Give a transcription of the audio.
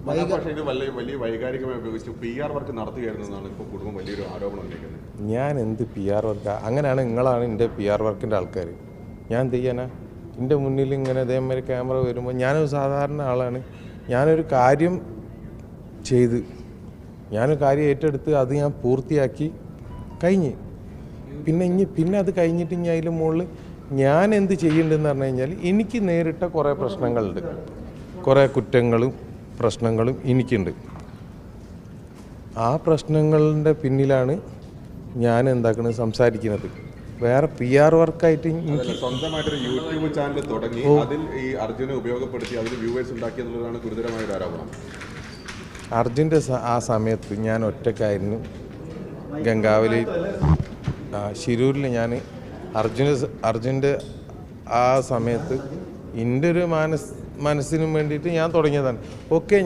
വലിയ വൈകാരികമായി ഉപയോഗിച്ച് PR വർക്ക് നടത്തുകയായിരുന്നെന്നാണ് ഇപ്പോൾ കുടുംബം വലിയൊരു ആരോപണം ഉന്നയിക്കുന്നത്. ഞാൻ എന്ത് PR വർക്ക്? അങ്ങനെയാണ് നിങ്ങളാണ് എൻ്റെ PR വർക്കിൻ്റെ ആൾക്കാർ. ഞാൻ എന്ത് ചെയ്യാനാ? എൻ്റെ മുന്നിൽ ഇങ്ങനെ അതേമാതിരി ക്യാമറ വരുമ്പോൾ ഞാനൊരു സാധാരണ ആളാണ്. ഞാനൊരു കാര്യം ചെയ്ത് ഞാനൊരു കാര്യം ഏറ്റെടുത്ത് അത് ഞാൻ പൂർത്തിയാക്കി കഴിഞ്ഞ് പിന്നെ അത് കഴിഞ്ഞിട്ട് ഇനി അതിൽ മുകളിൽ ഞാൻ എന്ത് ചെയ്യേണ്ടതെന്ന് പറഞ്ഞു കഴിഞ്ഞാൽ എനിക്ക് നേരിട്ട കുറേ പ്രശ്നങ്ങളുണ്ട്, കുറേ കുറ്റങ്ങളും പ്രശ്നങ്ങളും എനിക്കുണ്ട്. ആ പ്രശ്നങ്ങളുടെ പിന്നിലാണ് ഞാൻ എന്താക്കുന്നത് സംസാരിക്കുന്നത്. വേറെ PR വർക്കായിട്ട് എനിക്ക് സ്വന്തമായിട്ടൊരു യൂട്യൂബ് ചാനൽ തുടങ്ങി അതിൽ ഈ അർജുനെ ഉപയോഗപ്പെടുത്തി അതിൽ വ്യൂവേഴ്സ് ഉണ്ടാക്കി എന്നുള്ളതാണ് ഗുരുതരമായ ഒരു ആരോപണം. അർജുൻ്റെ ആ സമയത്ത് ഞാൻ ഒറ്റക്കായിരുന്നു. ഗംഗാവലി ശിരൂരിൽ ഞാൻ അർജുൻ്റെ ആ സമയത്ത് എൻ്റെ ഒരു മനസ്സിനും വേണ്ടിയിട്ട് ഞാൻ തുടങ്ങിയതാണ്. ഓക്കെ,